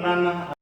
learn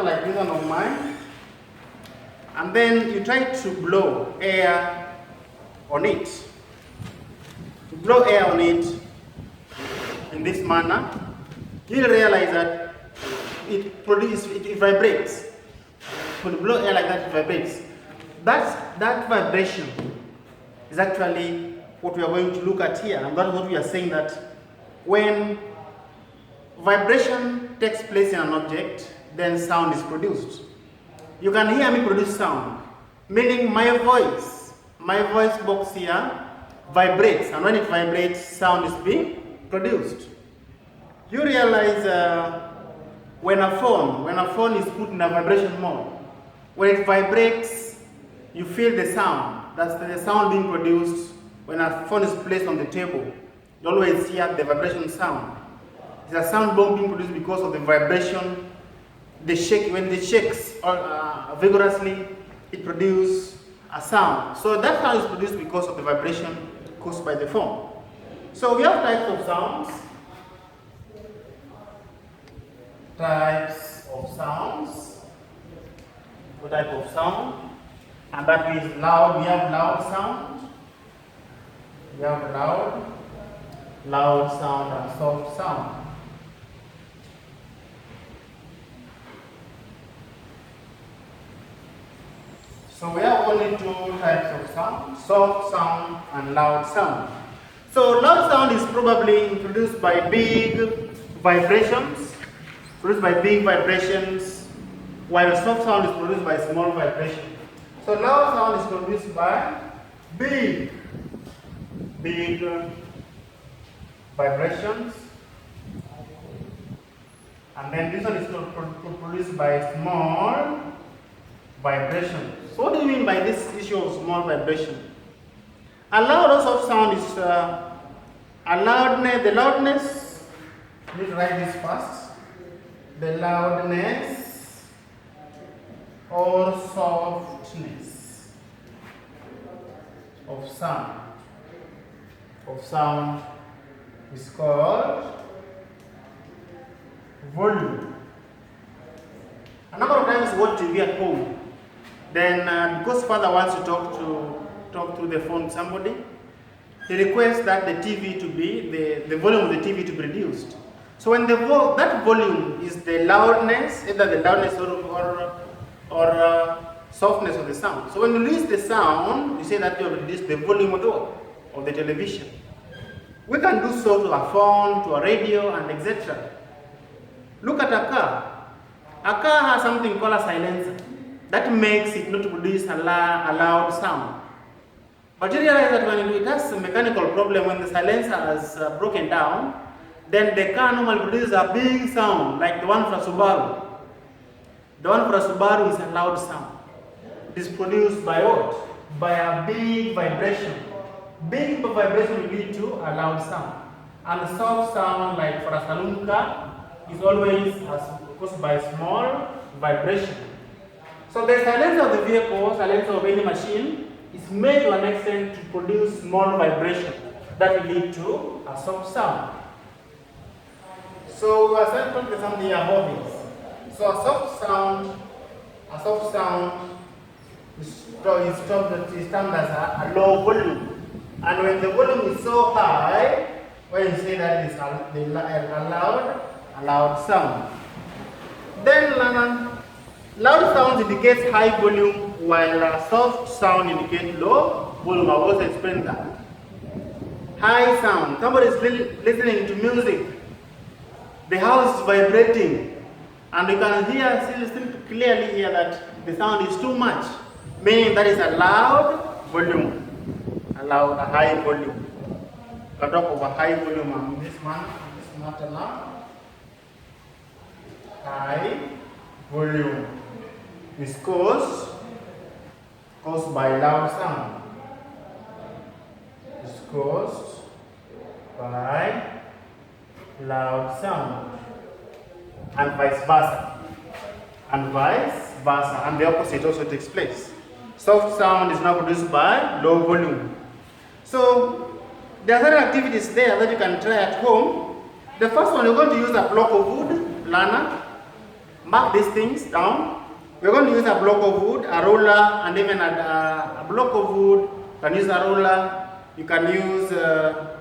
like this one of mine, and then you try to blow air on it. To blow air on it in this manner, you'll realize that it vibrates. When you blow air like that, it vibrates. That vibration is actually what we are going to look at here, and that's what we are saying, that when vibration takes place in an object, then sound is produced. You can hear me produce sound, meaning my voice box here vibrates, and when it vibrates, sound is being produced. You realize when a phone is put in a vibration mode, when it vibrates, you feel the sound. That's the sound being produced when a phone is placed on the table. You always hear the vibration sound. It's a sound bomb being produced because of the vibration. When it shakes vigorously, it produces a sound. So that sound is produced because of the vibration caused by the phone. So we have types of sounds. The type of sound, and that is loud. We have loud sound. We have loud sound and soft sound. So we have only two types of sound: soft sound and loud sound. So loud sound is probably introduced by big vibrations, while soft sound is produced by small vibration. So loud sound is produced by big vibrations, and then this one is produced by small vibrations. So what do you mean by this issue of small vibration? A loud or soft sound is the loudness. Let's write this first. The loudness or softness of sound is called volume. A number of times watch TV at home, then because father wants to talk to the phone to somebody, he requests that the volume of the TV to be reduced. So when that volume is the loudness, either the loudness or softness of the sound. So when you release the sound, you say that you have reduced the volume of the television. We can do so to a phone, to a radio, and etc. Look at a car. A car has something called a silencer that makes it not produce a loud sound. But you realize that when it has a mechanical problem, when the silencer has broken down, then the car normally produces a big sound, like the one for a Subaru. The one for a Subaru is a loud sound. It is produced by what? By a big vibration. Big vibration will lead to a loud sound. And a soft sound, like for a saloon car, is always caused by small vibration. So the silencer of the vehicle, silencer of any machine, is made to an extent to produce small vibration that will lead to a soft sound. So we are talking something about this. So a soft sound is termed as a low volume. And when the volume is so high, when you say that it is a loud sound. Then loud sound indicates high volume, while a soft sound indicates low volume. I've also explained that. High sound. Somebody is listening to music. The house is vibrating, and you can still clearly hear that the sound is too much, meaning that is a loud volume, a high volume. We can talk of a high volume on this matter now. High volume is caused by loud sound. It's caused by loud sound, and vice versa, and the opposite also takes place. Soft sound is now produced by low volume. So there are certain activities there that you can try at home. The first one, you're going to use a block of wood, learner. Mark these things down. We're going to use a block of wood, a roller, and even a block of wood. You can use a roller. You can use your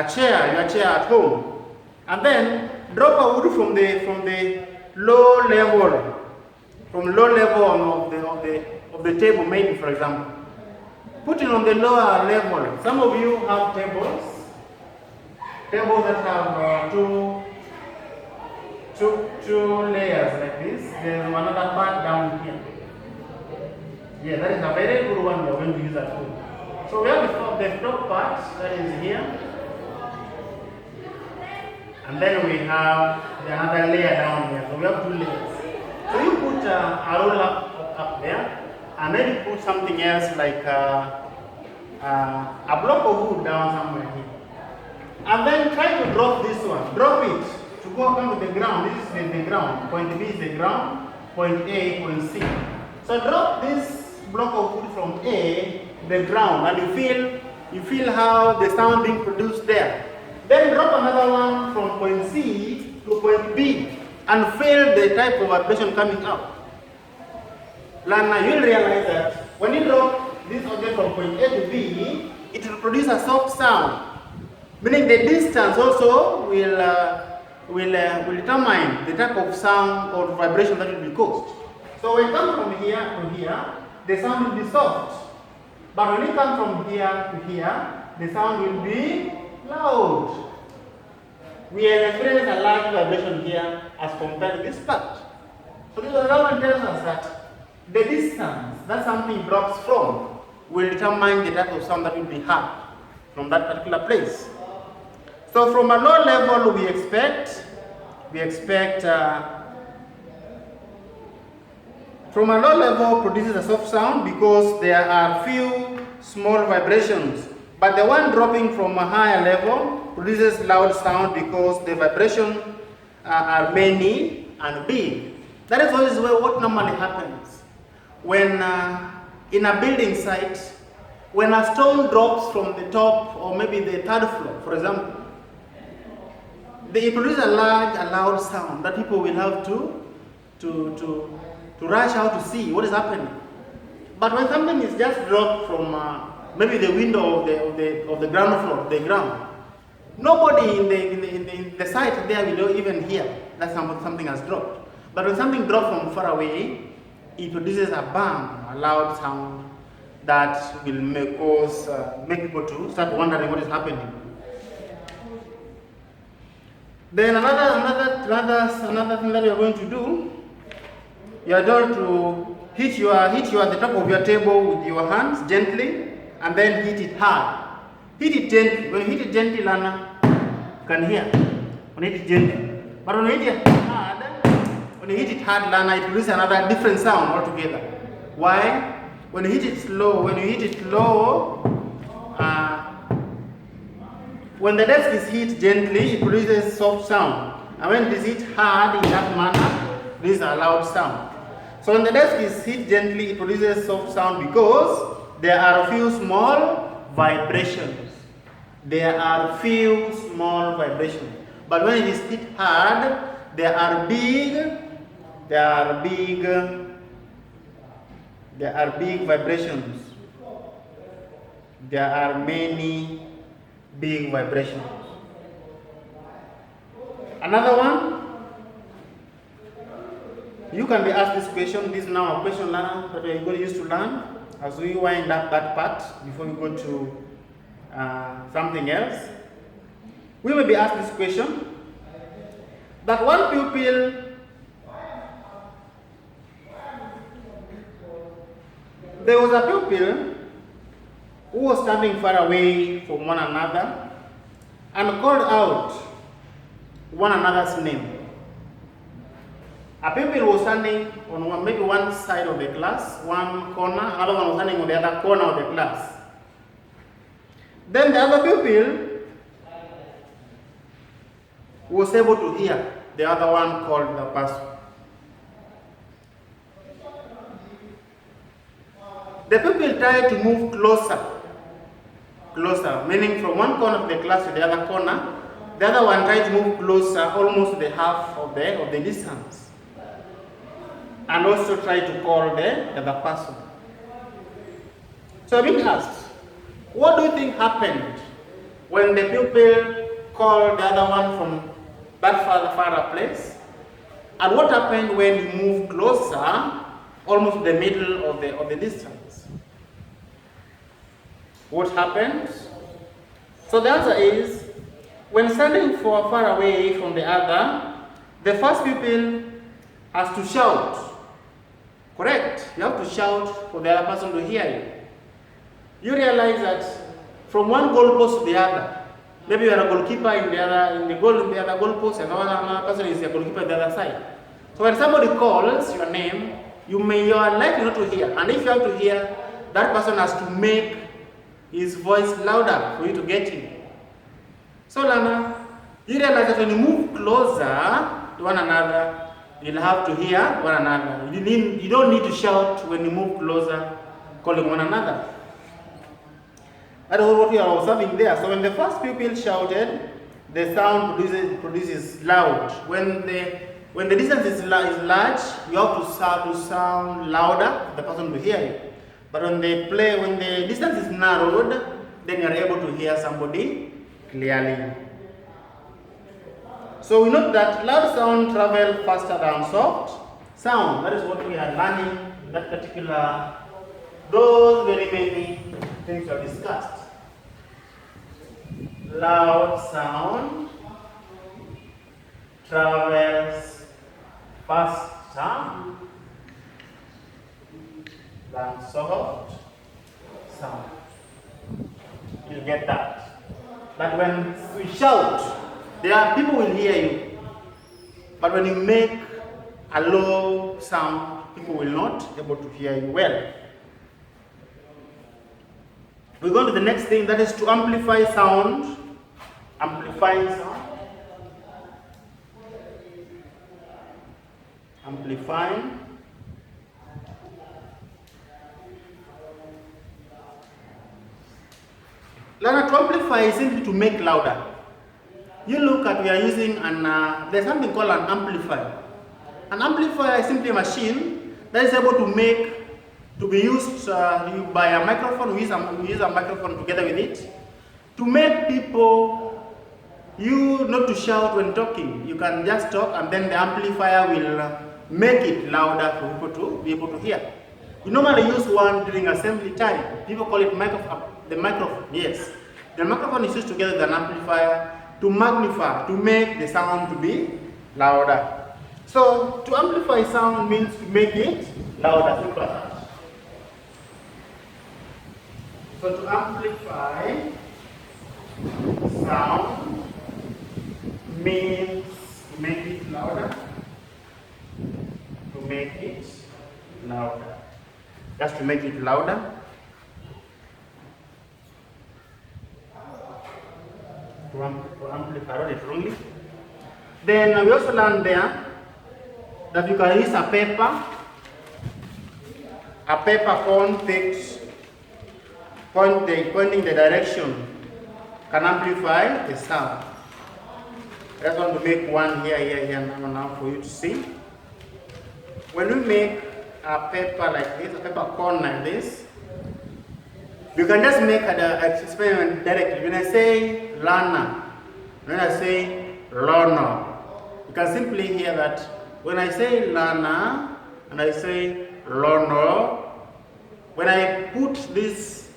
chair at home. And then drop a wood from the low level of the table, maybe, for example. Put it on the lower level. Some of you have tables that have two layers like this. There's another part down here. Yeah, that is a very good one we're going to use at home. So we have the top part that is here. And then we have another layer down here. So we have two layers. So you put a roller up there, and then you put something else like a block of wood down somewhere here. And then try to drop this one. Drop it to come to the ground. This is the ground. Point B is the ground. Point A, point C. So drop this block of wood from A to the ground, and you feel how the sound being produced there. Then drop another one from point C to point B and feel the type of vibration coming out. Now you'll realize that when you drop this object from point A to B, it will produce a soft sound, meaning the distance also will determine the type of sound or vibration that will be caused. So when you come from here to here, the sound will be soft. But when you come from here to here, the sound will be loud. We have experienced a large vibration here as compared to this part. So this one tells us that the distance that something drops from will determine the type of sound that will be heard from that particular place. So from a low level, we expect from a low level produces a soft sound because there are few small vibrations. But the one dropping from a higher level produces loud sound because the vibrations are many and big. That is always what normally happens. When in a building site, when a stone drops from the top or maybe the third floor, for example, they produce a loud sound that people will have to rush out to see what is happening. But when something is just dropped from maybe the window of the ground floor, the ground, nobody in the site there will even hear that something has dropped. But when something drops from far away, it produces a bang, a loud sound that will make people to start wondering what is happening. Then another thing that you are going to do, you are going to hit the top of your table with your hands gently, and then hit it hard. Hit it gently. When you hit it gently, Lana, you can hear. When you hit it gently. But when you hit it hard, Lana, it produces another different sound altogether. Why? When you hit it slow, When the desk is hit gently, it produces soft sound. And when it is hit hard in that manner, this is a loud sound. So when the desk is hit gently, it produces soft sound because there are a few small vibrations. There are few small vibrations. But when it is hit hard, there are big vibrations. There are many big vibrations. Another one, you can be asked this question. This is now a question that we are going to use to learn as we wind up that part before we go to something else. We will be asked this question that one pupil there was a pupil who was standing far away from one another and called out one another's name. A pupil was standing on maybe one side of the class, one corner, another one was standing on the other corner of the class. Then the other pupil was able to hear the other one called the person. The pupil tried to move closer, meaning from one corner of the class to the other corner. The other one tried to move closer, almost the half of the distance, and also tried to call the other person. So I've been asked, what do you think happened when the pupil called the other one from that far place? And what happened when he moved closer, almost the middle of the distance? What happened? So the answer is, when standing far away from the other, the first pupil has to shout. Correct? You have to shout for the other person to hear you. You realize that from one goalpost to the other, maybe you are a goalkeeper in the other goalpost, and another person is a goalkeeper on the other side. So when somebody calls your name, you are likely not to hear. And if you have to hear, that person has to make his voice louder for you to get him. So Lana, you realize that when you move closer to one another, you'll have to hear one another. You don't need to shout when you move closer, calling one another. That is what we are observing there. So when the first pupil shouted, the sound produces loud. When the distance is large, you have to sound louder for the person to hear you. But when the distance is narrowed, then you are able to hear somebody clearly. So we note that loud sound travels faster than soft sound. That is what we are learning in that particular, those very many things we have discussed. Loud sound travels faster than soft sound. You'll get that. That when we shout, people will hear you. But when you make a low sound, people will not be able to hear you well. We go to the next thing, that is to amplify sound. Amplifying sound. Amplifying. Lana, to amplify is simply to make louder. You look at, we are using there's something called an amplifier. An amplifier is simply a machine that is able to be used by a microphone. We use a microphone together with it to make people, not to shout when talking. You can just talk, and then the amplifier will make it louder for people to be able to hear. We normally use one during assembly time. People call it the microphone. Yes, the microphone is used together with an amplifier to magnify, to make the sound to be louder. So to amplify sound means to make it louder. Simple as that. So to amplify sound means to make it louder. To make it louder. Just to make it louder. To to amplify. I wrote it wrongly. Then we also learned there that you can use a paper cone fixed pointing the direction can amplify the sound. I just want to make one here now for you to see. When we make a paper like this, a paper cone like this, you can just make an experiment directly. When I say learner, when I say learner, you can simply hear that when I say learner and I say learner, when I put this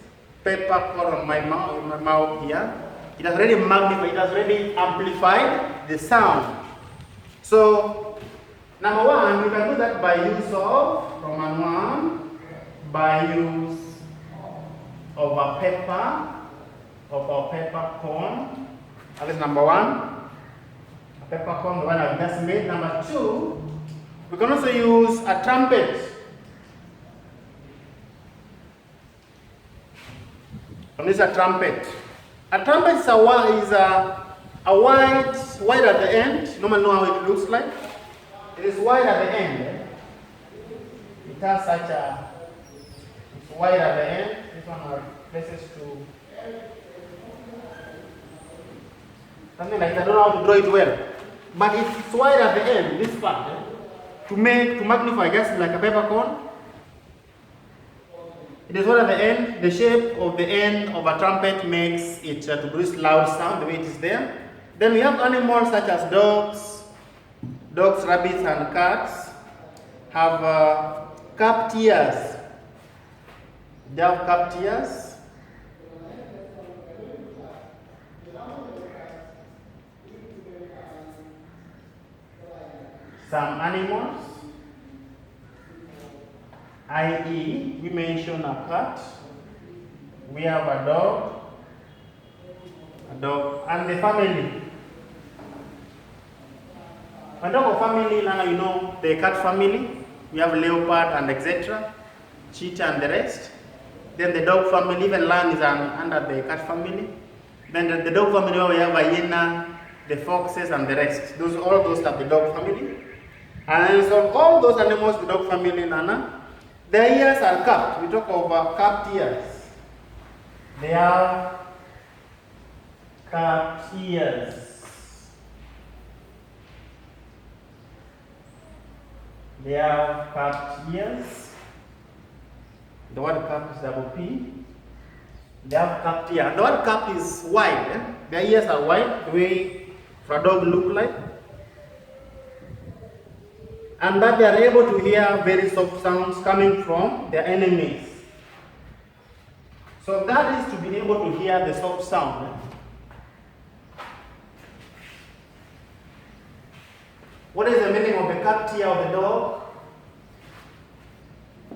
paper cone on my mouth here, it has already magnified, it has already amplified the sound. So, number one, we can do that by use of Roman 1, by use of a paper cone. That is number one. A paper cone, the one I've just made. Number two, we can also use a trumpet. Use a trumpet. A trumpet is a wide at the end. Normally know how it looks like. It is wide at the end. It has such a, it's wide at the end. This one are places to, something like that. I don't know how to draw it well. But it's wide at the end, this part, to magnify, just like a paper cone. It is wide at the end. The shape of the end of a trumpet makes it to produce loud sound the way it is there. Then we have animals such as dogs, rabbits, and cats have cupped ears. They have cupped ears. Some animals, i.e., we mention a cat, we have a dog, and the family. When talk of family, now you know the cat family, we have leopard and etc., cheetah and the rest. Then the dog family, even lion is under the cat family. Then the dog family, we have a hyena, the foxes and the rest. All those are the dog family. And so all those animals, the dog family, Nana, their ears are cupped. We talk about cupped ears. They are cupped ears. They have cupped ears. The word cup is double P. They have cupped ears. The word cup is wide. Their ears are wide, the way for a dog look like. And that they are able to hear very soft sounds coming from their enemies. So that is to be able to hear the soft sound. What is the meaning of the cupped ear of the dog?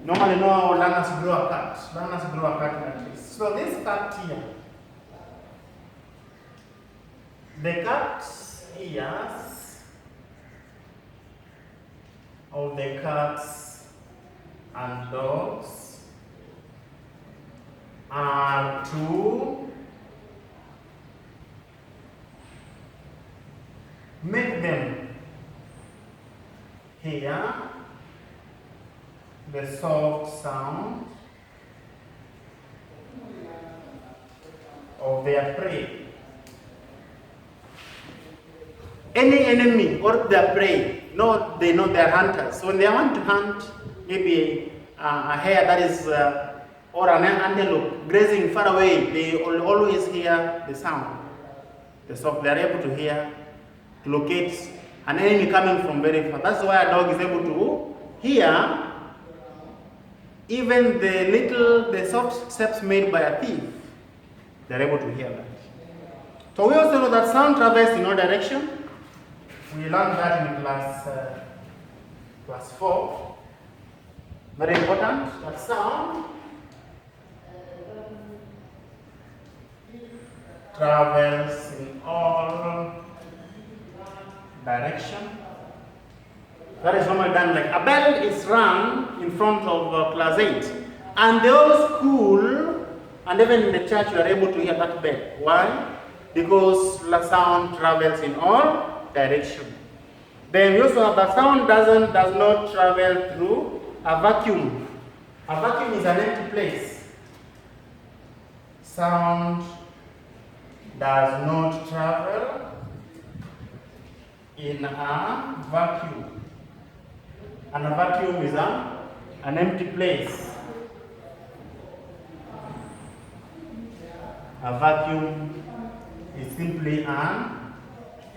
Normally no learners grow a cat. Learners grow a cat like this. So this cupped ear, the cupped ears of the cats and dogs are to make them hear the soft sound of their prey. Any enemy or their prey, they know they are hunters. So when they want to hunt maybe a hare that is, or an antelope grazing far away, they will always hear the sound. They are able to hear, to locate an enemy coming from very far. That's why a dog is able to hear even the soft steps made by a thief. They're able to hear that. So we also know that sound travels in all directions. We learned that in class 4. Very important, that sound travels in all directions. That is normally done like a bell is rung in front of class 8. And the whole school, and even in the church, you are able to hear that bell. Why? because the sound travels in all directions. Then we also have the sound does not travel through a vacuum. A vacuum is an empty place. Sound does not travel in a vacuum. And a vacuum is an empty place. A vacuum is simply an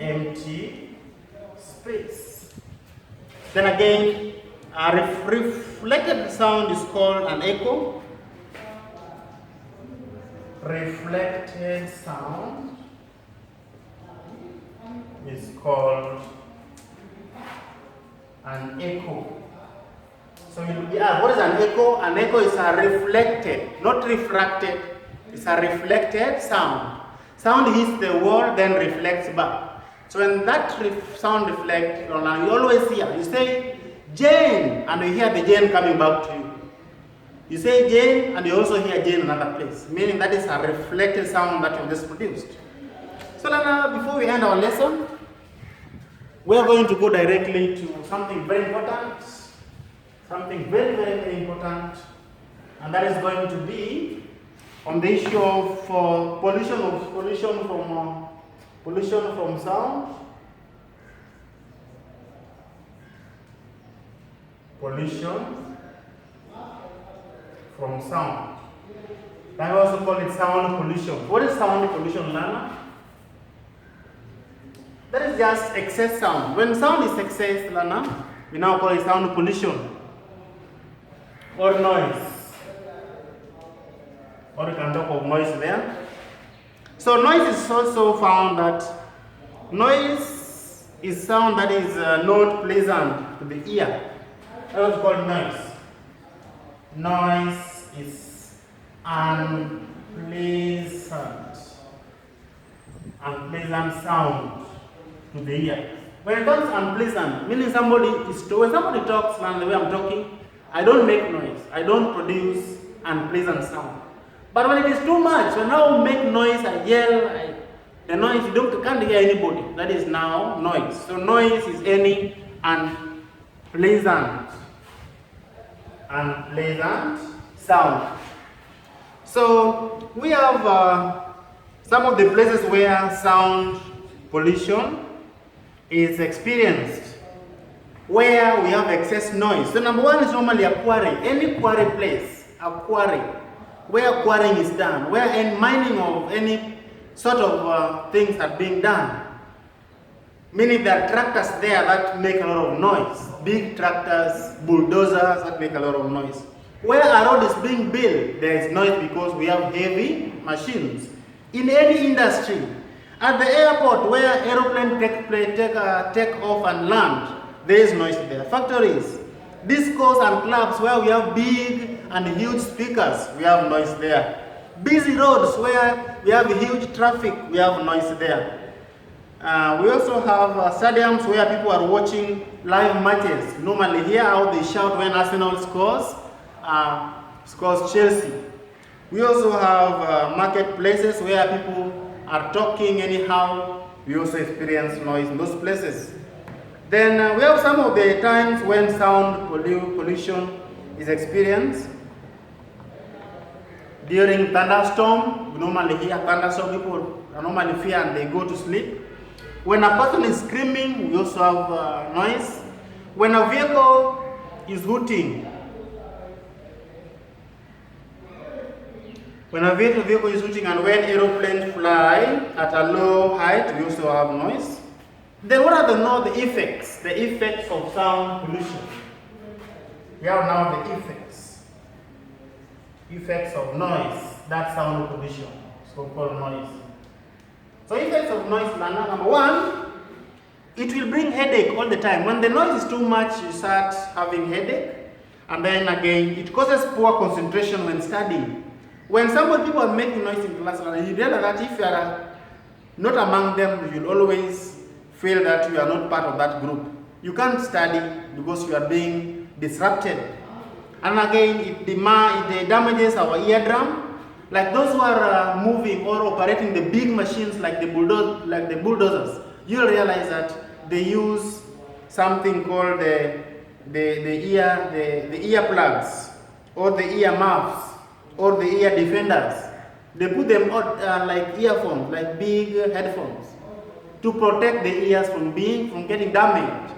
empty space. Then again, a reflected sound is called an echo. Reflected sound is called an echo. So what is an echo? An echo is a reflected, not refracted. It's a reflected sound. Sound hits the wall, then reflects back. So when that sound reflects, you always hear. You say Jane, and you hear the Jane coming back to you. You say Jane, and you also hear Jane in another place, meaning that is a reflected sound that you just produced. So now, before we end our lesson, we are going to go directly to something very important, something very, very, very important, and that is going to be on the issue of pollution from sound, pollution from sound. I also call it sound pollution. What is sound pollution, Lana? That is just excess sound. When sound is excess, Lana, we now call it sound pollution or noise. Or you can talk of noise there. So noise is also found that noise is sound that is not pleasant to the ear. That's what's called noise. Noise is unpleasant sound to the ear. When it comes unpleasant, meaning when somebody talks and the way I'm talking, I don't make noise. I don't produce unpleasant sound. But when it is too much, when I make noise, I yell, the noise, you can't hear anybody. That is now noise. So noise is any unpleasant sound. So we have some of the places where sound pollution is experienced, where we have excess noise. So number one is normally a quarry. Any quarry place, a quarry, where quarrying is done, where any mining of any sort of things are being done. Meaning there are tractors there that make a lot of noise. Big tractors, bulldozers that make a lot of noise. Where a road is being built, there is noise because we have heavy machines. In any industry, at the airport where aeroplanes take off and land, there is noise there. Factories, discos and clubs where we have big and huge speakers, we have noise there. Busy roads where we have huge traffic, we have noise there. We also have stadiums where people are watching live matches. Normally hear how they shout when Arsenal scores Chelsea. We also have marketplaces where people are talking anyhow. We also experience noise in those places. Then we have some of the times when sound pollution is experienced. During thunderstorm, we normally hear thunderstorm. People normally fear and they go to sleep. When a person is screaming, we also have noise. When a vehicle is hooting, and when aeroplanes fly at a low height, we also have noise. Then what are the effects? The effects of sound pollution. We have now the effects of noise, that sound pollution, so-called noise. So effects of noise, number one, it will bring headache all the time. When the noise is too much, you start having headache. And then again, it causes poor concentration when studying. When people are making noise in class, you realize that if you are not among them, you will always feel that you are not part of that group. You can't study because you are being disrupted. And again, it damages our eardrum. Like those who are moving or operating the big machines like the bulldozers, you'll realize that they use something called the ear plugs or the ear muffs or the ear defenders. They put them on like earphones, like big headphones, to protect the ears from getting damaged.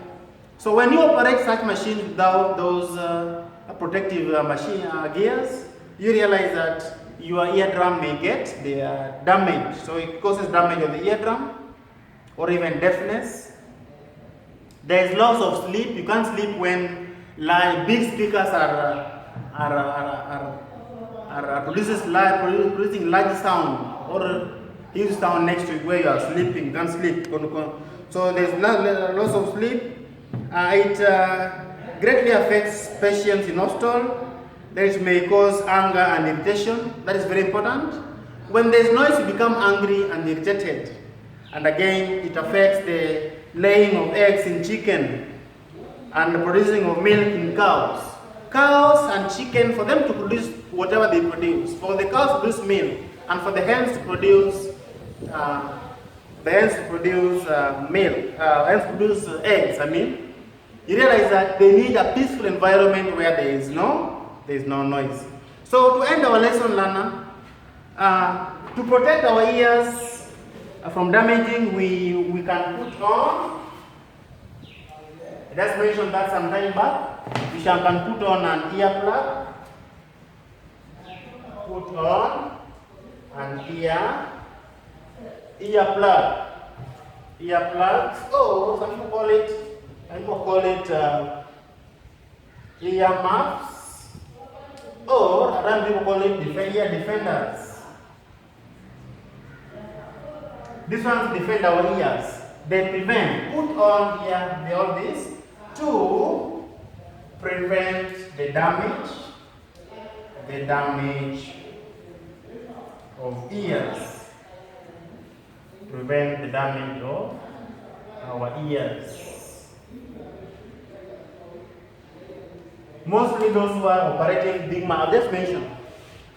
So when you operate such machines without those protective gears, you realize that your eardrum may get damaged. So it causes damage of the eardrum or even deafness. There is loss of sleep. You can't sleep when big speakers are producing large sound or huge sound next to where you are sleeping. You can't sleep. So there's loss of sleep. It greatly affects patients in hospital. That may cause anger and irritation. That is very important. When there's noise, you become angry and irritated. And again, it affects the laying of eggs in chicken and the producing of milk in cows. Cows and chicken, for them to produce whatever they produce, for the cows to produce milk and for the hens to produce eggs. You realize that they need a peaceful environment where there is no noise. So to end our lesson, learner, to protect our ears from damaging, we can put on. I just mentioned that some time back. We can put on an earplug. Put on an earplug. Earplugs. Oh, some people call it ear muffs. Or other people call it ear defenders. This ones defend our ears. They prevent. Put on here all this to prevent the damage of ears. Prevent the damage of our ears. Mostly those who are operating big machines. I've just mentioned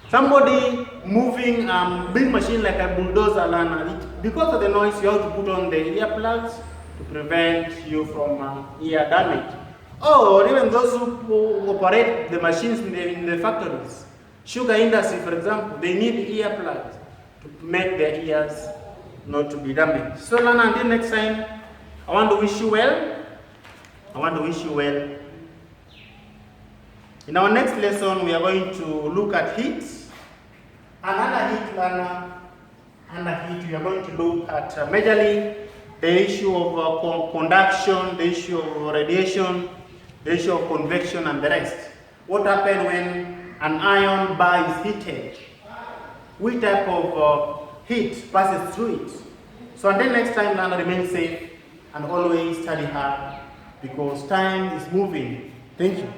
somebody moving big machine like a bulldozer, because of the noise, you have to put on the earplugs to prevent you from ear damage. Or even those who operate the machines in the factories, sugar industry, for example, they need earplugs to make their ears not to be damaged. So, Lana, until next time, I want to wish you well. In our next lesson, we are going to look at heat. Another heat, Lana, we are going to look at majorly the issue of conduction, the issue of radiation, the issue of convection, and the rest. What happens when an iron bar is heated? Which type of heat passes through it? So until next time, Lana, remain safe and always study hard because time is moving. Thank you.